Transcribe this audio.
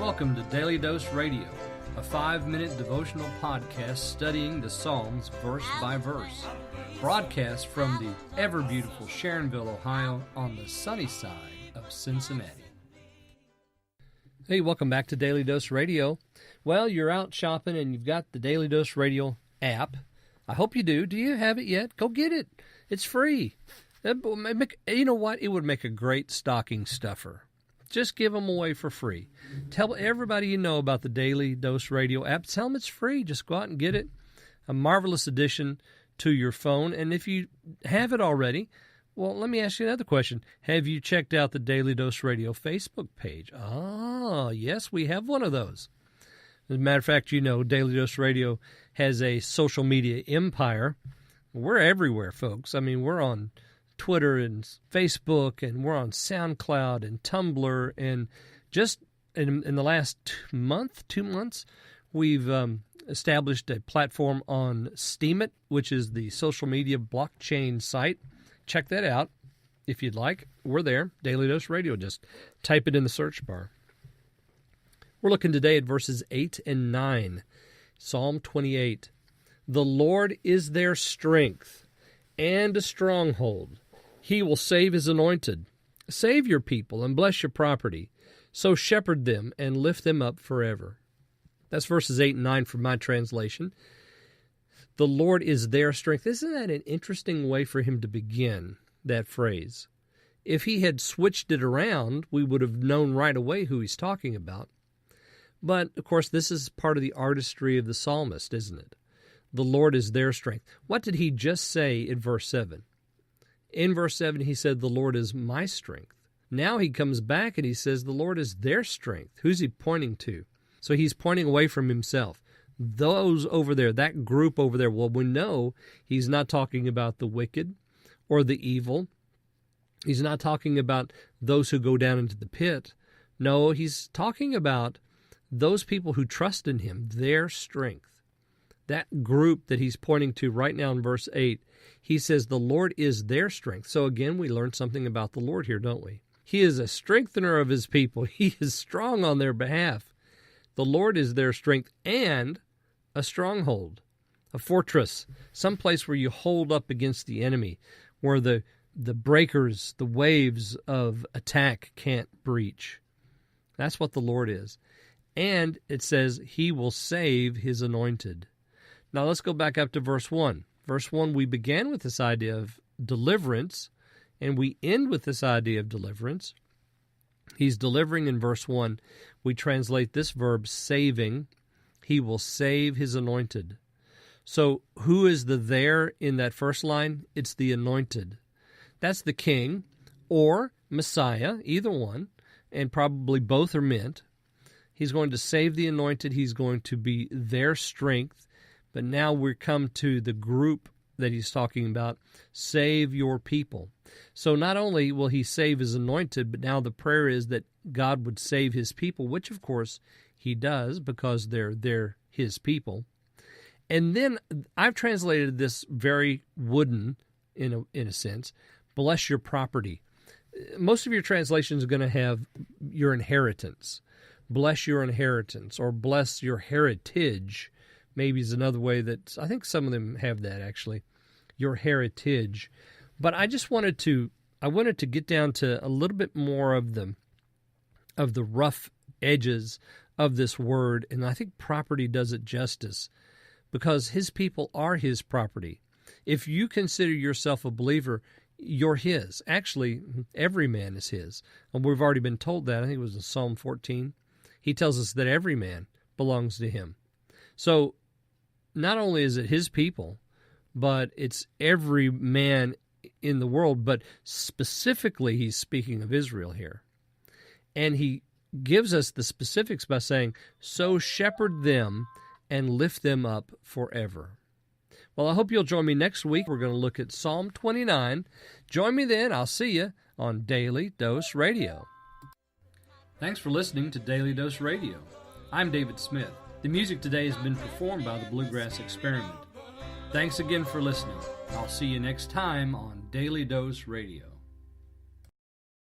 Welcome to Daily Dose Radio, a 5-minute devotional podcast studying the Psalms verse by verse. Broadcast from the ever-beautiful Sharonville, Ohio, on the sunny side of Cincinnati. Hey, welcome back to Daily Dose Radio. Well, you're out shopping and you've got the Daily Dose Radio app. I hope you do. Do you have it yet? Go get it. It's free. You know what? It would make a great stocking stuffer. Just give them away for free. Tell everybody you know about the Daily Dose Radio app. Tell them it's free. Just go out and get it. A marvelous addition to your phone. And if you have it already, well, let me ask you another question. Have you checked out the Daily Dose Radio Facebook page? Ah, yes, we have one of those. As a matter of fact, you know, Daily Dose Radio has a social media empire. We're everywhere, folks. I mean, we're on Twitter and Facebook, and we're on SoundCloud and Tumblr, and just in the last 2 months, we've established a platform on Steemit, which is the social media blockchain site. Check that out if you'd like. We're there, Daily Dose Radio. Just type it in the search bar. We're looking today at verses 8 and 9. Psalm 28. The Lord is their strength and a stronghold. He will save his anointed. Save your people and bless your property. So shepherd them and lift them up forever. That's verses 8 and 9 from my translation. The Lord is their strength. Isn't that an interesting way for him to begin that phrase? If he had switched it around, we would have known right away who he's talking about. But, of course, this is part of the artistry of the psalmist, isn't it? The Lord is their strength. What did he just say in verse 7? In verse 7, he said, the Lord is my strength. Now he comes back and he says, the Lord is their strength. Who's he pointing to? So he's pointing away from himself. Those over there, that group over there, well, we know he's not talking about the wicked or the evil. He's not talking about those who go down into the pit. No, he's talking about those people who trust in him, their strength. That group that he's pointing to right now in verse 8, he says the Lord is their strength. So again, we learn something about the Lord here, don't we? He is a strengthener of his people. He is strong on their behalf. The Lord is their strength and a stronghold, a fortress, someplace where you hold up against the enemy, where the breakers, the waves of attack can't breach. That's what the Lord is. And it says he will save his anointed. Now let's go back up to verse 1. Verse 1, we began with this idea of deliverance, and we end with this idea of deliverance. He's delivering in verse 1. We translate this verb, saving. He will save his anointed. So who is the there in that first line? It's the anointed. That's the king or Messiah, either one, and probably both are meant. He's going to save the anointed. He's going to be their strength. But now we come to the group that he's talking about, save your people. So not only will he save his anointed, but now the prayer is that God would save his people, which of course he does because they're his people. And then I've translated this very wooden, in a sense, bless your property. Most of your translations are going to have your inheritance. Bless your inheritance or bless your heritage. Maybe is another way that I think some of them have that actually, your heritage. But I wanted to get down to a little bit more of the rough edges of this word, and I think property does it justice because his people are his property. If you consider yourself a believer, you're his. Actually, every man is his. And we've already been told that. I think it was in Psalm 14. He tells us that every man belongs to him. So not only is it his people, but it's every man in the world, but specifically he's speaking of Israel here. And he gives us the specifics by saying, so shepherd them and lift them up forever. Well, I hope you'll join me next week. We're going to look at Psalm 29. Join me then. I'll see you on Daily Dose Radio. Thanks for listening to Daily Dose Radio. I'm David Smith. The music today has been performed by the Bluegrass Experiment. Thanks again for listening. I'll see you next time on Daily Dose Radio.